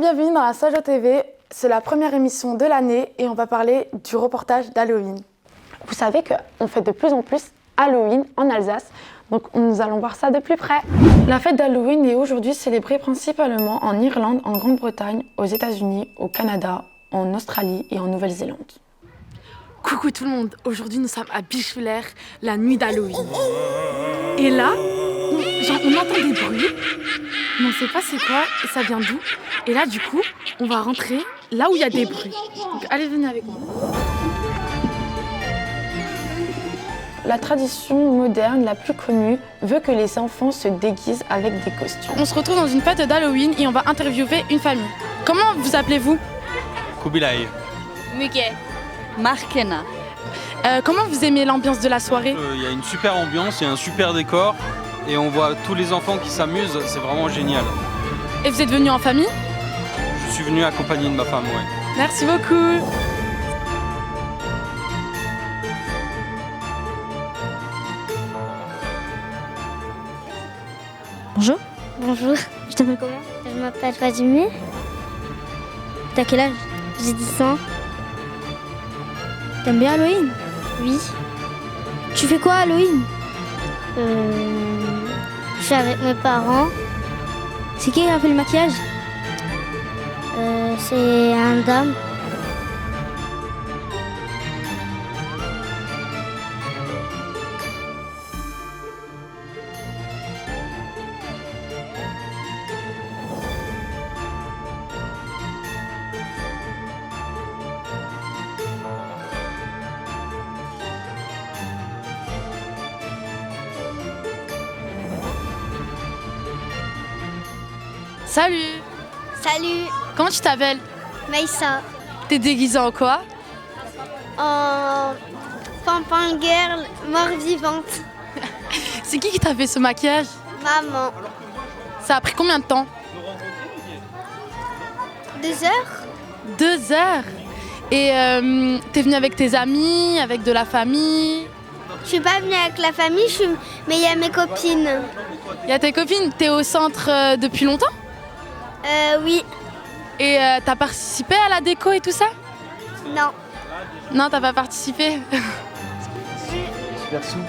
bienvenue dans la Sojo TV. C'est la première émission de l'année et on va parler du reportage d'Halloween. Vous savez qu'on fait de plus en plus Halloween en Alsace, donc nous allons voir ça de plus près. La fête d'Halloween est aujourd'hui célébrée principalement en Irlande, en Grande-Bretagne, aux États-Unis, au Canada, en Australie et en Nouvelle-Zélande. Coucou tout le monde, aujourd'hui nous sommes à Bischwiller, la nuit d'Halloween. Et là, on entend des bruits, mais on sait pas c'est quoi et ça vient d'où. Et là du coup, on va rentrer là où il y a des bruits. Donc allez, venez avec moi. La tradition moderne la plus connue veut que les enfants se déguisent avec des costumes. On se retrouve dans une fête d'Halloween et on va interviewer une famille. Comment vous appelez-vous? Kubilai. Muguet. Markena. Comment vous aimez l'ambiance de la soirée? Il y a une super ambiance, il y a un super décor et on voit tous les enfants qui s'amusent, c'est vraiment génial. Et vous êtes venu en famille? Je suis venu accompagné de ma femme, ouais. Merci beaucoup. Bonjour. Bonjour, Je t'appelle comment? je m'appelle Fadimé, T'as quel âge? j'ai 10 ans. T'aimes bien Halloween? Oui, Tu fais quoi Halloween? je suis avec mes parents. C'est qui a fait le maquillage? C'est un dame. Salut. Salut, Comment tu t'appelles? Maïssa. T'es déguisée en quoi? En Pampin Girl, mort-vivante. C'est qui t'a fait ce maquillage? Maman. Ça a pris combien de temps? 2 heures? 2 heures. Et t'es venue avec tes amis, avec de la famille? Je suis pas venue avec la famille, mais il y a mes copines. Il y a tes copines? T'es au centre depuis longtemps? Oui, Et t'as participé à la déco et tout ça? non. Non, t'as pas participé. Super souple.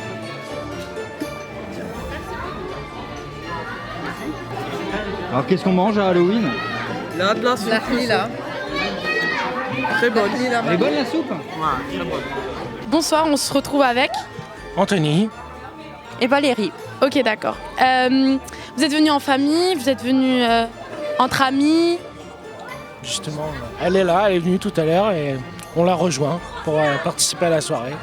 Alors qu'est-ce qu'on mange à Halloween? Là, de la soupe. là. Très bonne. Elle est bonne la soupe? Ouais, très bonne. Bonsoir, on se retrouve avec... Anthony. Et Valérie. Ok, d'accord. Vous êtes venus en famille, vous êtes venus entre amis. Justement, elle est là, elle est venue tout à l'heure et on l'a rejoint pour participer à la soirée.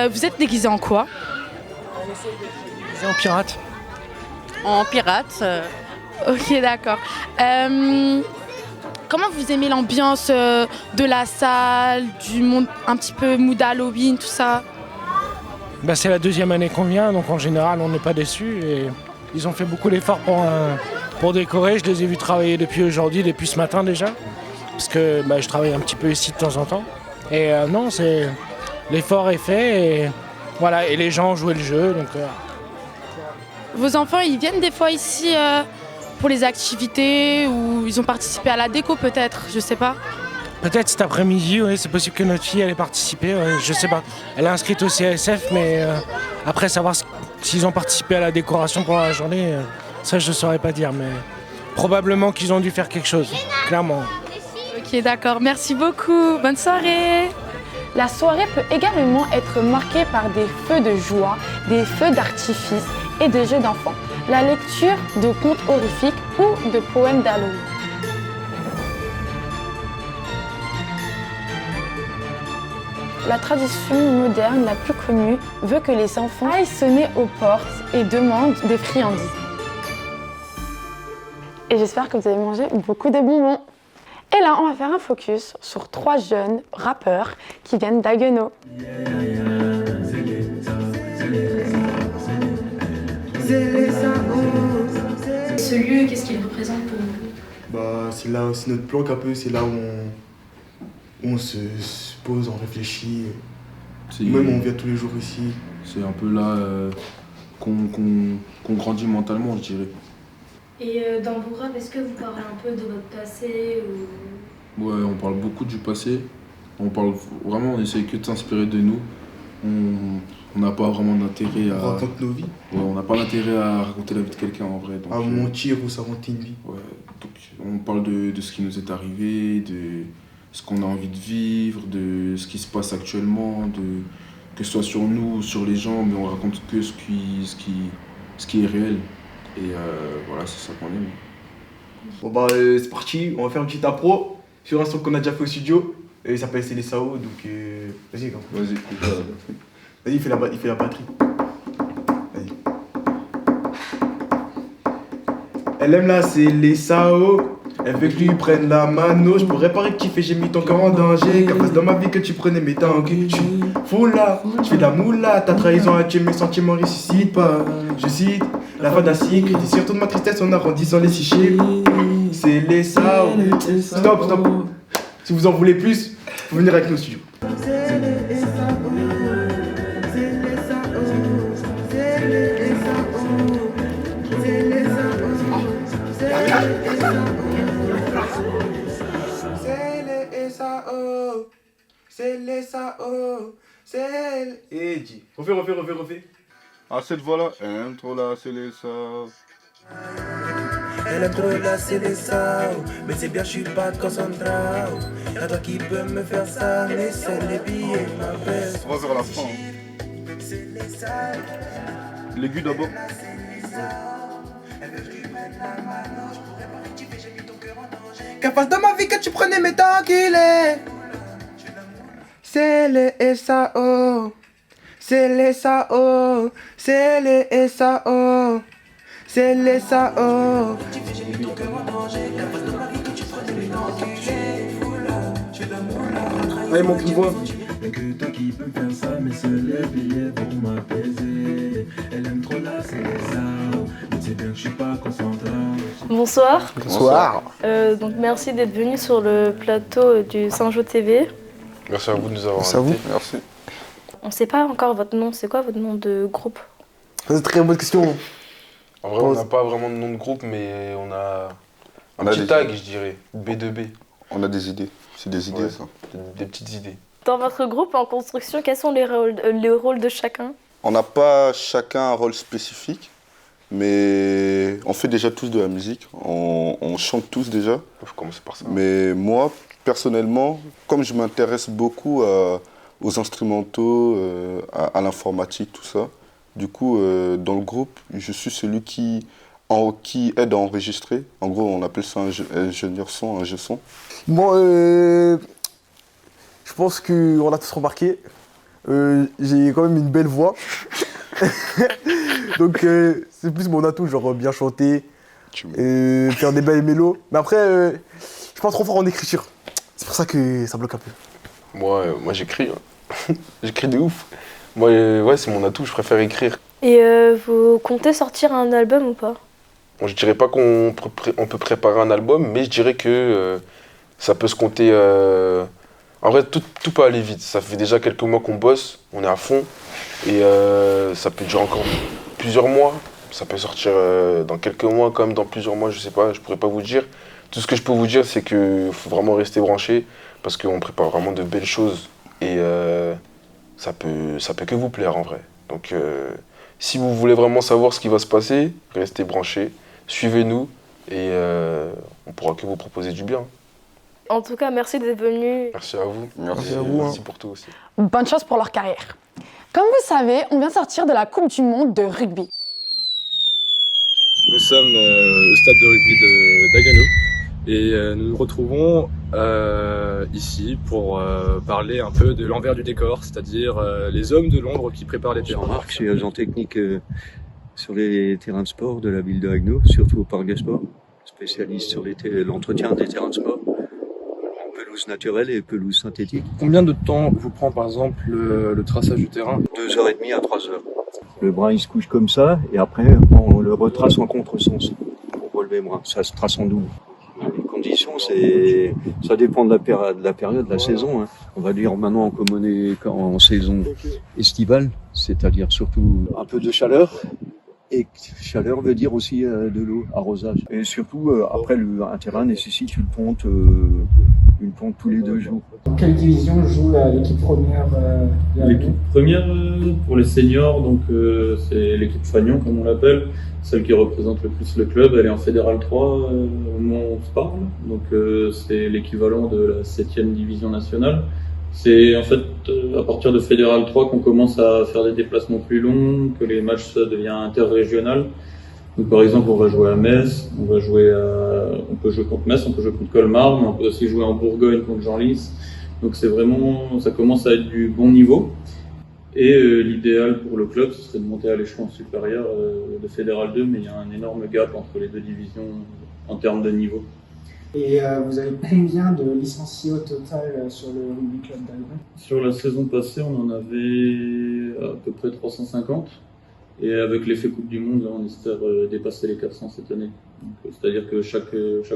Vous êtes déguisés en quoi? C'est en pirate. En pirate. Ok, d'accord. Comment vous aimez l'ambiance de la salle, du monde, un petit peu mood Halloween, tout ça? Bah, c'est la deuxième année qu'on vient, donc en général on n'est pas déçus. Et ils ont fait beaucoup d'efforts pour décorer. Je les ai vus travailler depuis aujourd'hui, depuis ce matin déjà. Parce que je travaille un petit peu ici de temps en temps. Et non, l'effort est fait et voilà, et les gens ont joué le jeu. Donc, Vos enfants, ils viennent des fois ici pour les activités ou ils ont participé à la déco peut-être, je sais pas. peut-être cet après-midi, oui, c'est possible que notre fille elle ait participé, ouais, je sais pas. Elle est inscrite au CSF, mais après savoir s'ils ont participé à la décoration pendant la journée, ça je ne saurais pas dire, mais probablement qu'ils ont dû faire quelque chose, clairement. Ok, d'accord. Merci beaucoup. Bonne soirée. La soirée peut également être marquée par des feux de joie, des feux d'artifice et des jeux d'enfants, la lecture de contes horrifiques ou de poèmes d'Halloween. La tradition moderne la plus connue veut que les enfants aillent sonner aux portes et demandent des friandises. Et j'espère que vous avez mangé beaucoup de bonbons. Et là, on va faire un focus sur 3 jeunes rappeurs qui viennent d'Haguenau. Ce lieu, qu'est-ce qu'il représente pour vous? C'est là, c'est notre planque un peu, c'est là où on se pose, on réfléchit. Même on vient tous les jours ici. C'est un peu là qu'on grandit mentalement, je dirais. Et dans vos rêves, est-ce que vous parlez un peu de votre passé ou... Ouais, on parle beaucoup du passé. On essaie que de s'inspirer de nous. On n'a pas vraiment d'intérêt à... On raconte nos vies. Ouais, on n'a pas d'intérêt à raconter la vie de quelqu'un en vrai. Donc, à mentir ou s'inventer une vie. Ouais, donc on parle de ce qui nous est arrivé, de ce qu'on a envie de vivre, de ce qui se passe actuellement, que ce soit sur nous ou sur les gens, mais on raconte que ce qui est réel. Et voilà, c'est ça qu'on aime. Bon bah c'est parti, on va faire une petite impro sur un son qu'on a déjà fait au studio. Et il s'appelle C'est les Sao, donc vas-y gars. Vas-y, il fait la batterie. Vas-y. Elle aime là, c'est les Sao. Elle veut que lui prenne la mano. Je pourrais pas rectifier, j'ai mis ton cœur en danger. Car passe dans ma vie que tu prenais mes temps que tu fous là. Je fais de la moula, ta trahison a tué mes sentiments, ressuscite pas. Je cite la fin d'un cycle, et sur toute ma tristesse en arrondissant les six chiffres. C'est les Sao. Stop. Si vous en voulez plus, vous venir avec nous au studio. C'est les Sao. Et dis. Refais. Ah, cette voix-là, elle aime trop là, c'est les Sao. Elle aime trop là, c'est les Sao. Mais c'est bien, je suis pas concentré. Y'a toi qui peux me faire ça, mais c'est les billets, ma belle. On va vers la fin. L'aigu d'abord. Qu'à face de ma vie que tu prenais mes temps qu'il est. C'est les Sao. C'est les Sao. C'est les Sao. C'est les Sao. Allez, mon petit voix. Que toi qui peux faire ça, mais c'est les billets pour m'apaiser. Elle aime trop là, c'est les Sao. Mais c'est bien que je suis pas concentré. Bonsoir. Bonsoir. Donc merci d'être venu sur le plateau du Saint-Jo TV. Merci à vous de nous avoir Merci à vous. invités. Merci. On sait pas encore votre nom, c'est quoi votre nom de groupe? C'est une très bonne question. En vrai, on n'a pas vraiment de nom de groupe, mais on a un petit tag, je dirais. B2B. On a des idées. C'est des idées, ça. Des petites idées. Dans votre groupe en construction, quels sont les rôles de chacun? On n'a pas chacun un rôle spécifique, mais on fait déjà tous de la musique. On chante tous déjà. Il faut commencer par ça. Mais moi, personnellement, comme je m'intéresse beaucoup aux instrumentaux, à l'informatique, tout ça, du coup, dans le groupe, je suis celui qui aide à enregistrer. En gros, on appelle ça un ingénieur son, un ingé son. Moi, je pense qu'on a tous remarqué. J'ai quand même une belle voix. Donc, c'est plus mon atout, genre bien chanter, faire des belles mélos. Mais après, je suis pas trop fort en écriture. C'est pour ça que ça bloque un peu. Moi j'écris. J'écris de ouf. Moi, ouais, c'est mon atout, je préfère écrire. Et vous comptez sortir un album ou pas? Bon, je dirais pas qu'on peut préparer un album, mais je dirais que ça peut se compter... En vrai, tout peut aller vite. Ça fait déjà quelques mois qu'on bosse, on est à fond. Et ça peut durer encore plusieurs mois. Ça peut sortir dans quelques mois, comme dans plusieurs mois, je sais pas, je pourrais pas vous dire. Tout ce que je peux vous dire, c'est qu'il faut vraiment rester branché, parce qu'on prépare vraiment de belles choses. Et ça peut que vous plaire en vrai. Donc si vous voulez vraiment savoir ce qui va se passer, restez branchés, suivez-nous et on pourra que vous proposer du bien. En tout cas, merci d'être venu. Merci à vous. Merci à vous. Merci pour tout aussi. Bonne chance pour leur carrière. Comme vous savez, on vient de sortir de la Coupe du Monde de rugby. Nous sommes au stade de rugby d'Agano et nous nous retrouvons ici pour parler un peu de l'envers du décor, c'est-à-dire les hommes de l'ombre qui préparent les terrains. Je suis agent technique sur les terrains de sport de la ville de Agno, surtout au parc des sports, spécialiste sur l'entretien des terrains de sport, en pelouse naturelle et pelouse synthétique. Combien de temps vous prend par exemple le traçage du terrain? 2h30 à 3h. Le bras il se couche comme ça et après on le retrace en contresens pour relever le bras. Ça se trace en double. Les conditions, ça dépend de la période, de la saison. Hein. On va dire maintenant comme on est en saison estivale, c'est-à-dire surtout un peu de chaleur Et chaleur veut dire aussi de l'eau, arrosage. Et surtout, après, un terrain nécessite une ponte tous les 2 jours. Dans quelle division joue l'équipe première L'équipe première pour les seniors, donc c'est l'équipe Fagnon comme on l'appelle, celle qui représente le plus le club. Elle est en Fédéral 3 au moment où on se parle, donc c'est l'équivalent de la 7e division nationale. C'est en fait à partir de Fédéral 3 qu'on commence à faire des déplacements plus longs, que les matchs ça devient interrégional. Donc par exemple, on va jouer à Metz, on peut jouer contre Metz, on peut jouer contre Colmar, mais on peut aussi jouer en Bourgogne contre Genlis. Donc c'est vraiment, ça commence à être du bon niveau. Et l'idéal pour le club, ce serait de monter à l'échelon supérieur de Fédéral 2, mais il y a un énorme gap entre les 2 divisions en termes de niveau. Et vous avez combien de licenciés au total sur le rugby club d'Albon? Sur la saison passée, on en avait à peu près 350. Et avec l'effet Coupe du Monde, là, on espère dépasser les 400 cette année. C'est-à-dire que chaque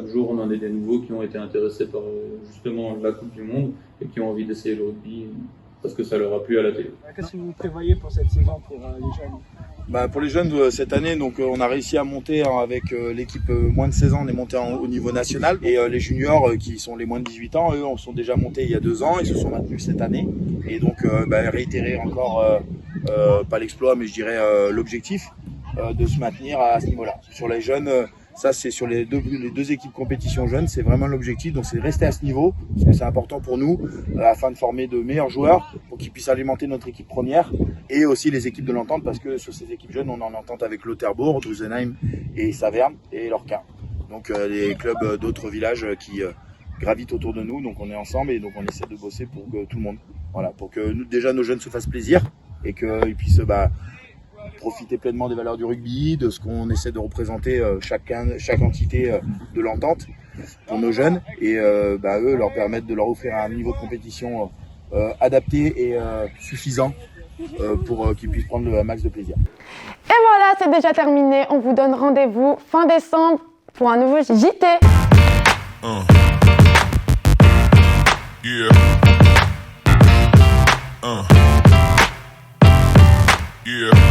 jour, on en a des nouveaux qui ont été intéressés par justement la Coupe du Monde et qui ont envie d'essayer le rugby parce que ça leur a plu à la télé. Qu'est-ce que vous prévoyez pour cette saison pour les jeunes? Pour les jeunes, cette année, donc, on a réussi à monter avec l'équipe moins de 16 ans, on est monté au niveau national. Et les juniors, qui sont les moins de 18 ans, eux, on sont déjà montés il y a 2 ans et se sont maintenus cette année. Et donc, réitérer encore, pas l'exploit, mais je dirais l'objectif de se maintenir à ce niveau-là. Sur les jeunes, ça c'est sur les deux équipes compétition jeunes, c'est vraiment l'objectif. Donc c'est de rester à ce niveau, parce que c'est important pour nous, afin de former de meilleurs joueurs, pour qu'ils puissent alimenter notre équipe première, et aussi les équipes de l'entente, parce que sur ces équipes jeunes, on est en entente avec Lauterbourg, Drusenheim et Saverne, et Lorca. Donc les clubs d'autres villages qui gravitent autour de nous, donc on est ensemble, et donc on essaie de bosser pour que tout le monde, voilà, pour que déjà nos jeunes se fassent plaisir, et qu'ils puissent profiter pleinement des valeurs du rugby, de ce qu'on essaie de représenter chaque entité de l'entente pour nos jeunes, et eux leur permettre de leur offrir un niveau de compétition adapté et suffisant pour qu'ils puissent prendre le max de plaisir. Et voilà, c'est déjà terminé. On vous donne rendez-vous fin décembre pour un nouveau JT. Yeah.